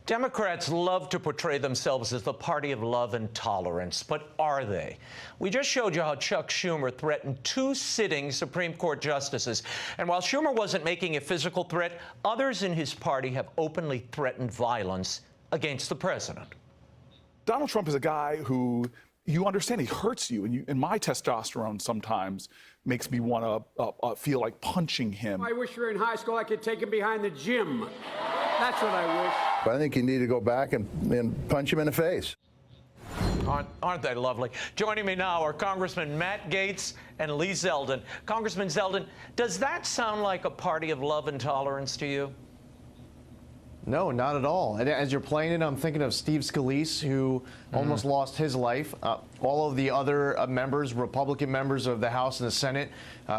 Democrats love to portray themselves as the party of love and tolerance, but are they? We just showed you how Chuck Schumer threatened two sitting Supreme Court justices. And while Schumer wasn't making a physical threat, others in his party have openly threatened violence against the president. Donald Trump is a guy who, you understand, he hurts you, and my testosterone sometimes makes me want to feel like punching him. I wish you were in high school. I could take him behind the gym. That's what I wish. I think you need to go back and punch him in the face. Aren't they lovely? Joining me now are Congressman Matt Gaetz and Lee Zeldin. Congressman Zeldin, does that sound like a party of love and tolerance to you? No, not at all. And as you're playing it, I'm thinking of Steve Scalise, who almost lost his life. All of the other members, Republican members of the House and the Senate,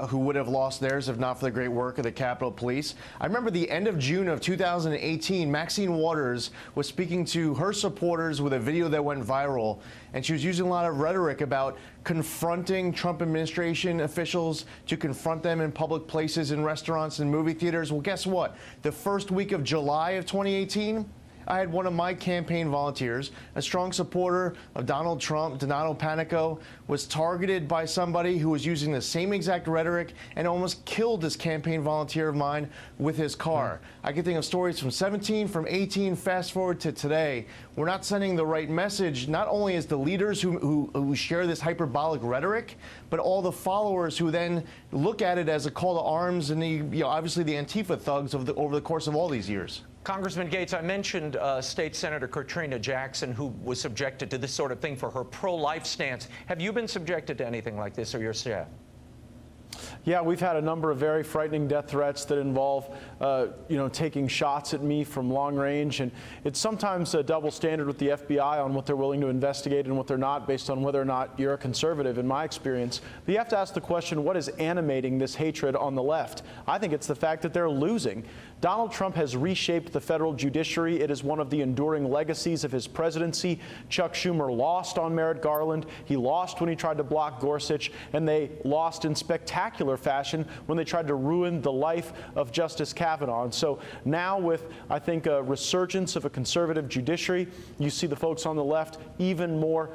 who would have lost theirs if not for the great work of the Capitol Police. I remember the end of June of 2018, Maxine Waters was speaking to her supporters with a video that went viral, and she was using a lot of rhetoric about confronting Trump administration officials, to confront them in public places, in restaurants and movie theaters. Well, guess what? The first week of July of 2018, I had one of my campaign volunteers, a strong supporter of Donald Trump, Donato Panico, was targeted by somebody who was using the same exact rhetoric and almost killed this campaign volunteer of mine with his car. I can think of stories from 17, from 18, fast forward to today. We're not sending the right message, not only as the leaders who share this hyperbolic rhetoric, but all the followers who then look at it as a call to arms, and obviously the Antifa thugs over the course of all these years. Congressman Gaetz, I mentioned State Senator Katrina Jackson, who was subjected to this sort of thing for her pro-life stance. Have you been subjected to anything like this, or your staff? Yeah, we've had a number of very frightening death threats that involve, taking shots at me from long range. And it's sometimes a double standard with the FBI on what they're willing to investigate and what they're not, based on whether or not you're a conservative, in my experience. But you have to ask the question, what is animating this hatred on the left? I think it's the fact that they're losing. Donald Trump has reshaped the federal judiciary. It is one of the enduring legacies of his presidency. Chuck Schumer lost on Merrick Garland. He lost when he tried to block Gorsuch, and they lost in spectacular fashion when they tried to ruin the life of Justice Kavanaugh. And so now, with, I think, a resurgence of a conservative judiciary, you see the folks on the left even more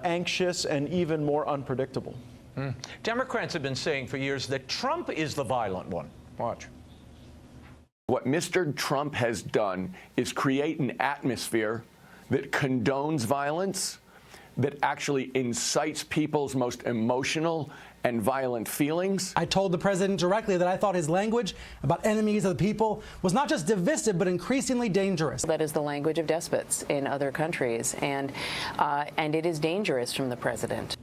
anxious and even more unpredictable. Democrats have been saying for years that Trump is the violent one. Watch. What Mr. Trump has done is create an atmosphere that condones violence, that actually incites people's most emotional and violent feelings. I told the president directly that I thought his language about enemies of the people was not just divisive, but increasingly dangerous. That is the language of despots in other countries, and it is dangerous from the president.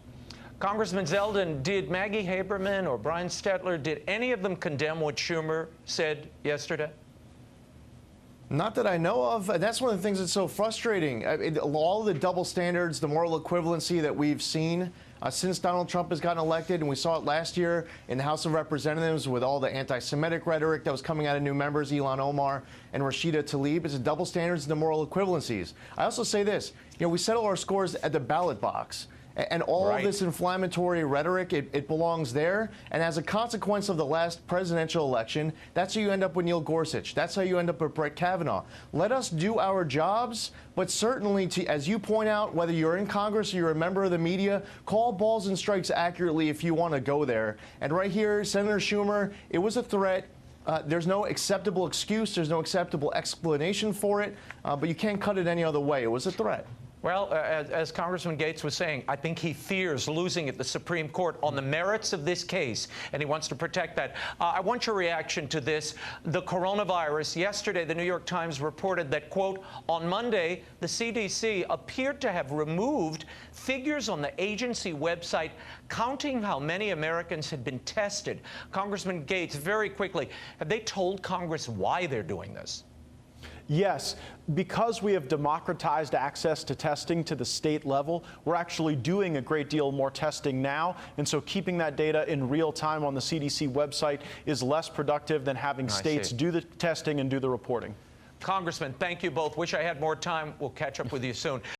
Congressman Zeldin, did Maggie Haberman or Brian Stetler, did any of them condemn what Schumer said yesterday? Not that I know of. And that's one of the things that's so frustrating. All the double standards, the moral equivalency that we've seen since Donald Trump has gotten elected, and we saw it last year in the House of Representatives with all the anti-Semitic rhetoric that was coming out of new members, Ilhan Omar and Rashida Tlaib. It's the double standards and the moral equivalencies. I also say this, we settle our scores at the ballot box. And all of this inflammatory rhetoric, it belongs there. And as a consequence of the last presidential election, that's how you end up with Neil Gorsuch. That's how you end up with Brett Kavanaugh. Let us do our jobs, but certainly, as you point out, whether you're in Congress or you're a member of the media, call balls and strikes accurately if you want to go there. And right here, Senator Schumer, it was a threat. There's no acceptable excuse. There's no acceptable explanation for it. But you can't cut it any other way. It was a threat. Well, as Congressman Gaetz was saying, I think he fears losing at the Supreme Court on the merits of this case, and he wants to protect that. I want your reaction to this. The coronavirus. Yesterday, the New York Times reported that, quote, on Monday, the CDC appeared to have removed figures on the agency website counting how many Americans had been tested. Congressman Gaetz, very quickly, have they told Congress why they're doing this? Yes, because we have democratized access to testing to the state level, we're actually doing a great deal more testing now. And so keeping that data in real time on the CDC website is less productive than having states do the testing and do the reporting. Congressman, thank you both. Wish I had more time. We'll catch up with you soon.